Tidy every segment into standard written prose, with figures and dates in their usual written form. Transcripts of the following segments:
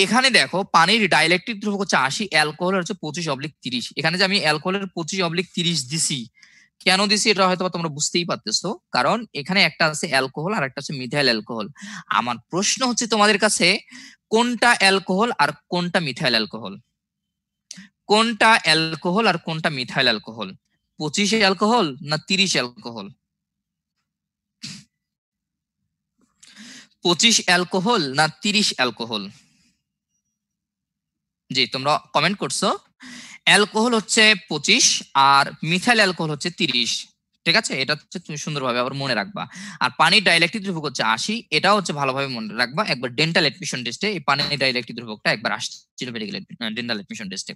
এখানে দেখো পানির ডাইলেকট্রিক ধ্রুবক হচ্ছে 80, অ্যালকোহল হচ্ছে 25/30। এখানে যে আমি অ্যালকোহলের 25/30 দিছি, কেন দিছি এটা হয়তো তোমরা বুঝতেই পারতেছো। কারণ এখানে একটা আছে অ্যালকোহল আর একটা হচ্ছে মিথাইল অ্যালকোহল। আমার প্রশ্ন হচ্ছে তোমাদের কাছে, কোনটা অ্যালকোহল আর কোনটা মিথাইল অ্যালকোহল? কোনটা অ্যালকোহল আর কোনটা মিথাইল অ্যালকোহল? 25 অ্যালকোহল না 30 অ্যালকোহল? 25 অ্যালকোহল না 30 অ্যালকোহল? জি, তোমরা কমেন্ট করছো। অ্যালকোহল হচ্ছে 25 আর মিথাইল অ্যালকোহল হচ্ছে 30। ঠিক আছে, এটা হচ্ছে তুমি সুন্দরভাবে আবার মনে রাখবা। আর পানির ডাইলেকট্রিক ধ্রুবক হচ্ছে 80, এটাও হচ্ছে ভালোভাবে মনে রাখবা। একবার ডেন্টাল এডমিশন টেস্টে এই পানির ডাইলেকট্রিক ধ্রুবকটা একবার আসছিল মেডিকেল ডেন্টাল এডমিশন টেস্টে।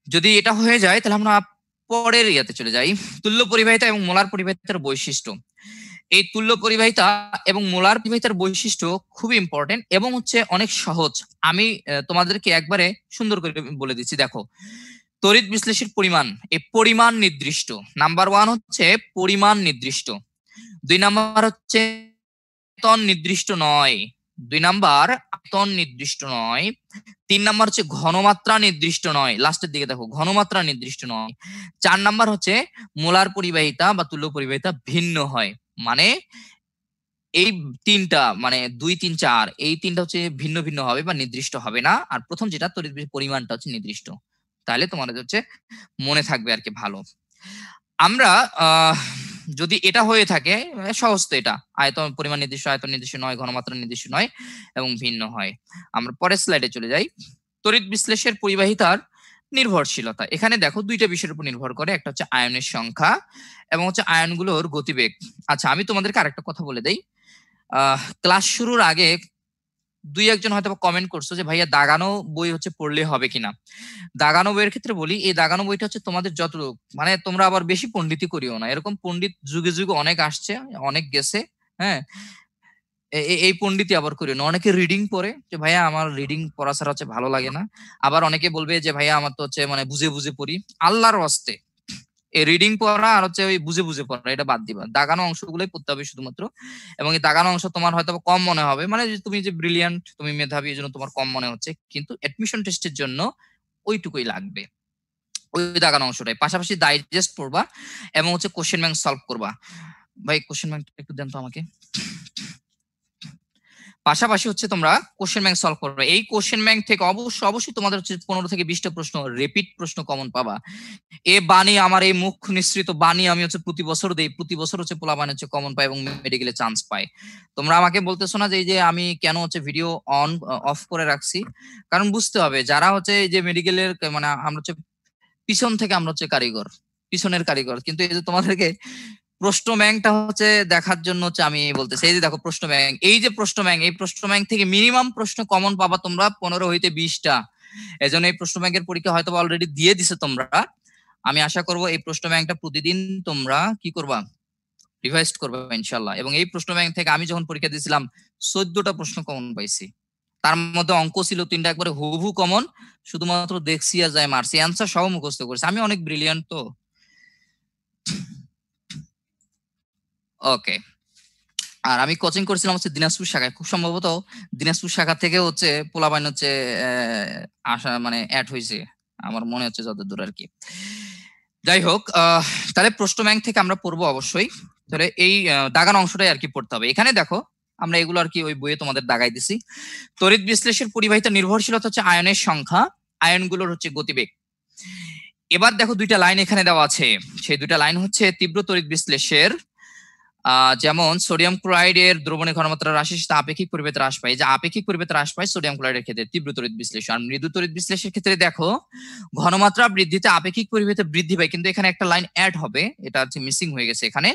যদি এটা হয়ে যায় তাহলে আমরা পরের ইয়াতে চলে যাই, তুল্য পরিবাহিতা এবং মোলার পরিবাহিতার বৈশিষ্ট্য। এই তুল্য পরিবাহিতা এবং মোলার পরিবাহিতার বৈশিষ্ট্য খুবই ইম্পর্টেন্ট এবং হচ্ছে অনেক সহজ। আমি তোমাদেরকে একবারে সুন্দর করে বলে দিচ্ছি। দেখো, তড়িৎ বিশ্লেষের পরিমাণ, এই পরিমাণ নির্দিষ্ট। নাম্বার 1 হচ্ছে পরিমাণ নির্দিষ্ট। 2 নাম্বার হচ্ছে আয়তন নির্দিষ্ট নয়। 2 নাম্বার আয়তন নির্দিষ্ট নয়। 3 নাম্বার হচ্ছে ঘনমাত্রা নির্দিষ্ট নয়, লাস্টের দিকে দেখো ঘনমাত্রা নির্দিষ্ট নয়। 4 নাম্বার হচ্ছে মোলার পরিবাহিতা বা তুল্য পরিবাহিতা ভিন্ন হয়। মানে এই তিনটা, মানে 2, 3, 4, এই তিনটা হচ্ছে ভিন্ন ভিন্ন হবে বা নির্দিষ্ট হবে না। আর প্রথম যেটা তড়িৎ পরিমাণটা হচ্ছে নির্দিষ্ট। তাহলে তোমাদের হচ্ছে মনে থাকবে আর কি ভালো। আমরা যদি এটা হয়ে থাকে, সহজ তো এটা, আয়তন পরিমাণ নির্দিষ্ট, আয়তন নির্দিষ্ট নয়, ঘনমাত্রা নির্দিষ্ট নয় এবং ভিন্ন হয়। আমরা পরের স্লাইডে চলে যাই। তড়িৎ বিশ্লেষের পরিবাহিতার নির্ভরশীলতা। এখানে দেখো দুইটা বিষয়ের উপর নির্ভর করে, একটা হচ্ছে আয়নের সংখ্যা এবং হচ্ছে আয়নগুলোর গতিবেগ। আচ্ছা, আমি তোমাদেরকে আরেকটা কথা বলে দেই। ক্লাস শুরুর আগে 2-1 জন হয়তো কমেন্ট করছো যে ভাইয়া দাগানো বই হচ্ছে পড়লে হবে কিনা। দাগানো বইয়ের ক্ষেত্রে বলি, এই দাগানো বইটা হচ্ছে তোমাদের যতটুকু, মানে তোমরা আবার বেশি পণ্ডিতি করিও না। এরকম পণ্ডিত যুগে যুগে অনেক আসছে, অনেক গেছে। হ্যাঁ, এই পণ্ডিতি আবার করিও না। অনেকে রিডিং পড়ে যে ভাইয়া আমার রিডিং পড়া ছাড়া হচ্ছে ভালো লাগে না। আবার অনেকে বলবে যে ভাইয়া আমার তো হচ্ছে মানে বুঝে বুঝে পড়ি। আল্লাহর ওয়াস্তে এই রিডিং পড়া আর হচ্ছে ওই বুঝে বুঝে পড়া এটা বাদ দিবা, দাগানো অংশগুলোই পড়তে হবে শুধুমাত্র। এবং এই দাগানো অংশ তোমার হয়তো কম মনে হবে, মানে যে তুমি যে ব্রিলিয়ান্ট, তুমি মেধাবী, এই জন্য তোমার কম মনে হচ্ছে, কিন্তু এডমিশন টেস্টের জন্য ওইটুকুই লাগবে, ওই দাগানো অংশটাই। পাশাপাশি ডাইজেস্ট পড়বা এবং হচ্ছে কোশ্চেন ব্যাংক সলভ করবা। ভাই কোশ্চেন ব্যাংক একটু দেন তো আমাকে। পাশাপাশি হচ্ছে তোমরা কোশ্চেন ব্যাংক সলভ করবে। এই কোশ্চেন ব্যাংক থেকে অবশ্যই তোমাদের হচ্ছে 15 থেকে 20টা প্রশ্ন রিপিট প্রশ্ন কমন পাবা। এ বাণী আমার, এই মুখ নিঃসৃত বাণী আমি হচ্ছে প্রতি বছর দেই, প্রতি বছর হচ্ছে পোলাপান হচ্ছে কমন পায় এবং মেডিকেলে চান্স পায়। তোমরা আমাকে বলতেছো না যে এই যে আমি কেন হচ্ছে ভিডিও অন অফ করে রাখছি, কারণ বুঝতে হবে যারা হচ্ছে এই যে মেডিকেলের, মানে আমরা হচ্ছে পিছন থেকে আমরা হচ্ছে কারিগর, পিছনের কারিগর, কিন্তু এই যে তোমাদেরকে প্রশ্ন ব্যাংকটা হচ্ছে দেখার জন্য হচ্ছে আমি বলতেছি। এই যে দেখো প্রশ্ন ব্যাংক, এই যে প্রশ্ন ব্যাংক, এই প্রশ্ন ব্যাংক থেকে মিনিমাম প্রশ্ন কমন পাবা তোমরা 15 হইতে 20টা। এজন্য এই প্রশ্ন ব্যাংকের পরীক্ষা হয়তো অলরেডি দিয়ে দিছে তোমরা। আমি আশা করব এই প্রশ্ন ব্যাংকটা প্রতিদিন তোমরা কি করবা, রিভাইজ করবা ইনশাল্লাহ। এবং এই প্রশ্ন ব্যাংক থেকে আমি যখন পরীক্ষা দিয়েছিলাম 14টা প্রশ্ন কমন পাইছি। তার মধ্যে অঙ্ক ছিল 3টা একবারে হুবহু কমন, শুধুমাত্র দেখছি আর যায় মারছি, অ্যান্সার সব মুখস্থ করেছি। আমি অনেক ব্রিলিয়ান্ট তো। ওকে। আর আমি কোচিং করছিলাম হচ্ছে দিনাজপুর শাখায়, খুব সম্ভবত দিনাজপুর শাখা থেকে হচ্ছে পোলাপাইন হচ্ছে আসা, মানে অ্যাড হয়েছে আমার মনে হচ্ছে যতদূর আর কি। যাই হোক, তাহলে প্রশ্ন ব্যাংক থেকে আমরা পড়বো অবশ্যই। তাহলে এই দাগানো অংশটাই আর কি পড়তে হবে। এখানে দেখো আমরা এগুলো আর কি ওই বইয়ে তোমাদের দাগাই দিছি। তড়িৎ বিশ্লেষের পরিবাহিতা নির্ভরশীলতা হচ্ছে আয়নের সংখ্যা, আয়নগুলোর হচ্ছে গতিবেগ। এবার দেখো দুইটা লাইন এখানে দেওয়া আছে, সেই দুইটা লাইন হচ্ছে তীব্র তড়িৎ বিশ্লেষের, যেমন সোডিয়াম ক্লোরাইডের দ্রবণের ঘনমাত্রা হ্রাসের সাথে আপেক্ষিক পরিবেশ হ্রাস পায়। যে আপেক্ষিক পরিবেশ হ্রাস পায় সোডিয়াম ক্লোরাইডের ক্ষেত্রে তীব্র তড়িৎ বিশ্লেষণ। আর মৃদু তড়িৎ বিশ্লেষণের ক্ষেত্রে দেখো ঘনমাত্রা বৃদ্ধিতে আপেক্ষিক পরিবেশ বৃদ্ধি পায়, কিন্তু এখানে একটা লাইন অ্যাড হবে, এটা হচ্ছে মিসিং হয়ে গেছে এখানে,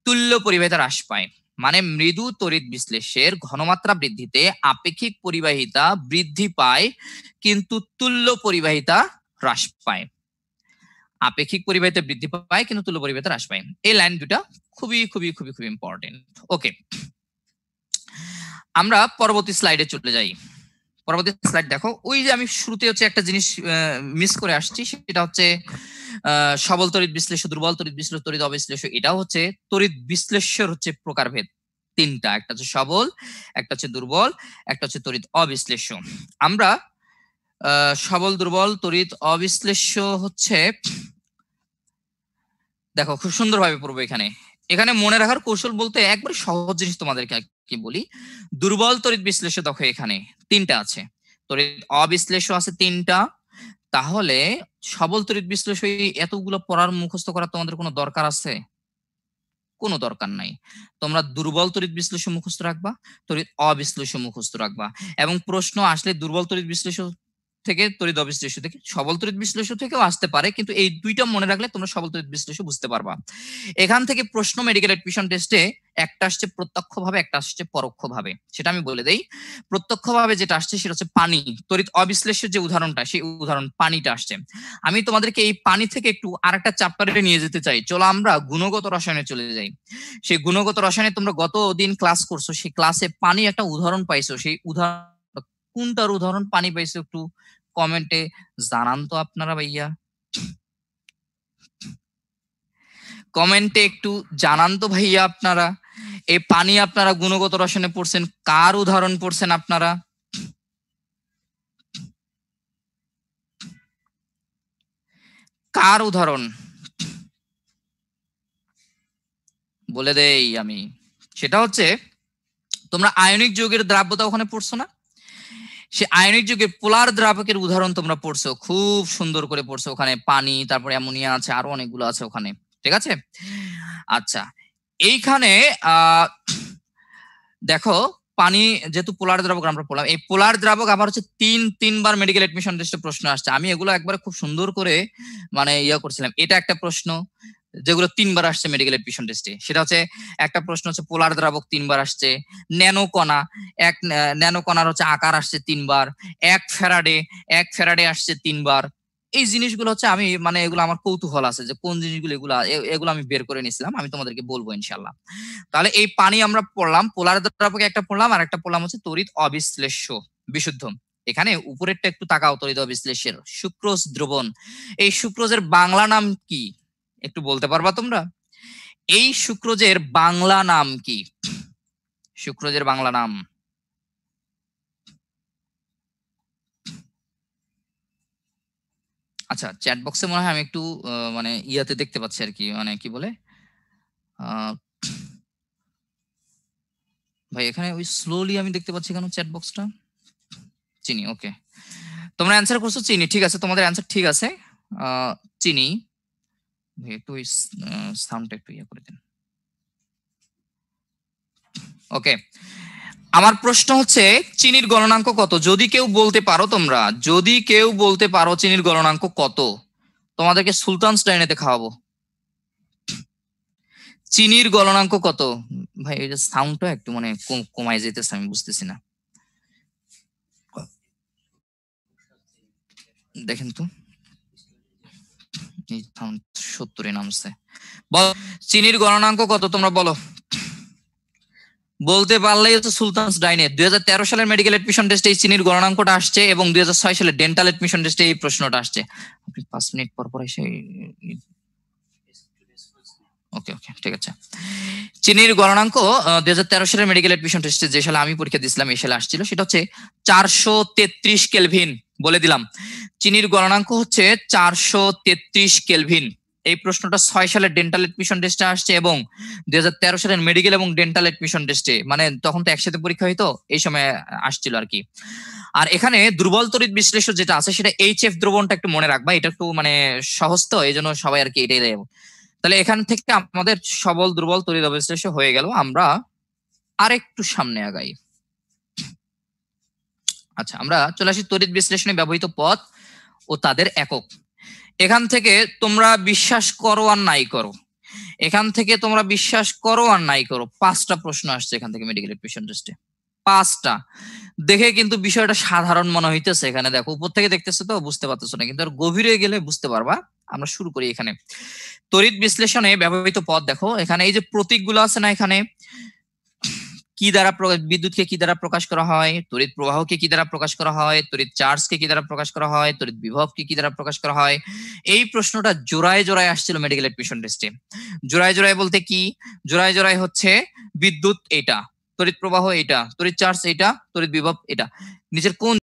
তুল্য পরিবাহিতা হ্রাস পায়। মানে মৃদু তড়িৎ বিশ্লেষের ঘনমাত্রা বৃদ্ধিতে আপেক্ষিক পরিবাহিতা বৃদ্ধি পায় কিন্তু তুল্য পরিবাহিতা হ্রাস পায়। আপেক্ষিক পরিবাহিতা বৃদ্ধি পায় কিন্তু তুল্য পরিবাহিতা হ্রাস পায়। এই লাইন দুটা খুবই খুবই খুবই খুবই ইম্পর্টেন্ট। ওকে, আমরা পরবর্তী স্লাইডে চলে যাই। পরবর্তী স্লাইড দেখো, ওই যে আমি শুরুতে হচ্ছে একটা জিনিস মিস করে আসছি, সেটা হচ্ছে সবল তড়িৎ বিশ্লেষ্য, দুর্বল তড়িৎ বিশ্লেষ্য, তড়িৎ অবিশ্লেষ্য। এটাও হচ্ছে তড়িৎ বিশ্লেষ্যর হচ্ছে প্রকারভেদ, তিনটা, একটা হচ্ছে সবল, একটা হচ্ছে দুর্বল, একটা হচ্ছে তড়িৎ অবিশ্লেষ্য। আমরা সবল, দুর্বল, তড়িৎ অবিশ্লেষ্য হচ্ছে, দেখো খুব সুন্দরভাবে পড়বো এখানে। এখানে মনে রাখার কৌশল বলতে একবার সহজ জিনিস তোমাদেরকে কি বলি। দুর্বল তড়িৎ বিশ্লেষ্য দেখো এখানে তিনটা আছে, তড়িৎ অবিশ্লেষ্য আছে তিনটা। তাহলে সবল তড়িৎ বিশ্লেষ্য এতগুলো পড়ার মুখস্থ করার তোমাদের কোনো দরকার আছে? কোনো দরকার নাই। তোমরা দুর্বল তড়িৎ বিশ্লেষ্য মুখস্থ রাখবা, তড়িৎ অবিশ্লেষ্য মুখস্থ রাখবা, এবং প্রশ্ন আসলে দুর্বল তড়িৎ বিশ্লেষ্য থেকে, তড়িৎ অবিশ্লেষ্য থেকে, সবল তড়িৎ বিশ্লেষ্য থেকেও আসতে পারে, কিন্তু এই দুইটা মনে রাখলে তোমরা সবল তড়িৎ বিশ্লেষ্য বুঝতে পারবা। এখান থেকে প্রশ্ন মেডিকেল এডমিশন টেস্টে একটা আসছে প্রত্যক্ষভাবে, একটা আসছে পরোক্ষভাবে, সেটা আমি বলে দেই। প্রত্যক্ষভাবে যেটা আসছে সেটা হচ্ছে পানি, তড়িৎ অবিশ্লেষ্যের যে উদাহরণটা, সেই উদাহরণ পানিটা আসছে। আমি তোমাদেরকে এই পানি থেকে একটু আরেকটা চ্যাপ্টারে নিয়ে যেতে চাই। চলো আমরা গুণগত রসায়নে চলে যাই। সেই গুণগত রসায়নে তোমরা গত দিন ক্লাস করছো, সেই ক্লাসে পানি একটা উদাহরণ পাইছো, সেই উদাহরণ কোনটার উদাহরণ পানি পাইছো একটু কমেন্টে জানান তো আপনারা ভাইয়া, কমেন্টে একটু জানান তো ভাইয়া আপনারা। এই পানি আপনারা গুণগত রসায়নে পড়ছেন, কার উদাহরণ পড়ছেন আপনারা? কার উদাহরণ বলে দেই আমি। সেটা হচ্ছে তোমরা আয়নিক যৌগের দ্রাব্যতা ওখানে পড়ছো না? সে আয়নিক যৌগের পোলার দ্রাবকের উদাহরণ তোমরা পড়ছো, খুব সুন্দর করে পড়ছো। ওখানে পানি, তারপরে অ্যামোনিয়া আছে, আরো অনেকগুলো আছে ওখানে, ঠিক আছে? আচ্ছা, এইখানে দেখো পানি যেহেতু পোলার দ্রাবক আমরা পড়লাম, এই পোলার দ্রাবক আবার হচ্ছে তিনবার মেডিকেল এডমিশন টেস্টে প্রশ্ন আসছে। আমি এগুলো একবারে খুব সুন্দর করে মানে করছিলাম। এটা একটা প্রশ্ন যেগুলো তিনবার আসছে মেডিকেল এডমিশন টেস্টে, সেটা হচ্ছে একটা প্রশ্ন হচ্ছে পোলার দ্রাবক তিনবার আসছে, ন্যানোকণা, ন্যানোকণার হচ্ছে আকার আসছে তিনবার, এক ফ্যারাডে আসছে তিনবার। এই জিনিসগুলো হচ্ছে আমি মানে এগুলো আমার কৌতূহল আছে যে কোন জিনিসগুলো, এগুলো আমি বের করে নিয়েছিলাম, আমি তোমাদেরকে বলবো ইনশাল্লাহ। তাহলে এই পানি আমরা পড়লাম, পোলার দ্রাবকে একটা পড়লাম, আর একটা পড়লাম হচ্ছে তড়িৎ অবিশ্লেষ্য বিশুদ্ধ। এখানে উপরেরটা একটু তাকাও, তড়িৎ অবিশ্লেষ্যের সুক্রোজ দ্রবণ। এই সুক্রোজের বাংলা নাম কি একটু বলতে পারবা তোমরা? এই সুক্রোজের বাংলা নাম কি? সুক্রোজের বাংলা নাম আচ্ছা, চ্যাট বক্সে মনে হয় আমি একটু মানে ইয়াতে দেখতে পাচ্ছি আর কি, মানে কি বলে ভাই, এখানে ওই স্লোলি আমি দেখতে পাচ্ছি কেন চ্যাট বক্সটা। চিনি, ওকে, তোমরা অ্যান্সার করছো চিনি, ঠিক আছে, তোমাদের অ্যান্সার ঠিক আছে। চিনি, একটু সাউন্ডটা একটু ইয়ে করে দেন। ওকে, আমার প্রশ্ন হচ্ছে চিনির গলনাঙ্ক কত? যদি কেউ বলতে পারো, তোমরা যদি কেউ বলতে পারো চিনির গলনাঙ্ক কত, তোমাদেরকে সুলতানস্টাইনেতে খাওয়াবো। চিনির গলনাঙ্ক কত? ভাই এই যে সাউন্ডটা একটু মানে কমায় যেতেছে, আমি বুঝতেছি না, দেখেন তো। এই সাউন্ড 70-এ নামছে। বল, চিনির গলনাঙ্ক কত তোমরা বলো। বলতে পারলেই হচ্ছে সুলতানস ডাইনে। 2013 সালের মেডিকেল এডমিশন টেস্টে এই চিনির গণনাঙ্কটা আসছে, এবং 2006 সালের ডেন্টাল এডমিশন টেস্টে এই প্রশ্নটা আসছে। আপনি 5 মিনিট পর পর এসে, ওকে ওকে ঠিক আছে। চিনির গণনাঙ্ক 2013 সালের মেডিকেল এডমিশন টেস্টে, যে সালে আমি পরীক্ষা দিয়েছিলাম এই সালে আসছিল, সেটা হচ্ছে 433 কেলভিন। বলে দিলাম, চিনির গণনাঙ্ক হচ্ছে 433 কেলভিন। এই প্রশ্নটা 6 সালের ডেন্টাল এডমিশন টেস্টে আসছে, এবং 2013 সালের মেডিকেল এবং ডেন্টাল এডমিশন টেস্টে, মানে তখন তো একসাথে পরীক্ষা হইতো, এই সময় আসছিল আর কি। আর এখানে দুর্বল তড়িৎ বিশ্লেষ্য যেটা আছে সেটা HF দ্রবণটা একটু মনে রাখবা, এটা একটু মানে সহজ তো, এই জন্য সবাই আর কি এটাই দেয়। তাহলে এখান থেকে আমাদের সবল দুর্বল তড়িৎ অবিশ্লেষ্য হয়ে গেল। আমরা আরেকটু সামনে আগাই। আচ্ছা, আমরা চলে আসি তড়িৎ বিশ্লেষণে ব্যবহৃত পথ ও তাদের একক। এখান থেকে তোমরা বিশ্বাস করো আর নাই করো, এখান থেকে তোমরা বিশ্বাস করো আর নাই করো, 5টা প্রশ্ন আসছে এখান থেকে মেডিকেল এডমিশন টেস্টে, 5টা। দেখে কিন্তু বিষয়টা সাধারণ মনে হইতেছে, এখানে দেখো উপর থেকে দেখতেছে তো বুঝতে পারতেছো না, কিন্তু আর গভীরে গেলে বুঝতে পারবা। আমরা শুরু করি। এখানে তড়িৎ বিশ্লেষণে ব্যবহৃত পথ দেখো, এখানে এই যে প্রতীকগুলো আছে না, এখানে বিদ্যুৎকে কি দ্বারা প্রকাশ করা হয়, তড়িৎ প্রবাহকে কি দ্বারা প্রকাশ করা হয়, তড়িৎ চার্জকে কি দ্বারা প্রকাশ করা হয়, তড়িৎ বিভবকে কি দ্বারা প্রকাশ করা হয়। এই প্রশ্নটা জোড়ায় জোড়ায় আসছিল মেডিকেল এডমিশন টেস্টে। জোড়ায় জোড়ায় বলতে কি, জোড়ায় জোড়ায় হচ্ছে বিদ্যুৎ এটা, তড়িৎ প্রবাহ এটা, তড়িৎ চার্জ এটা, তড়িৎ বিভব এটা, নিচের কোন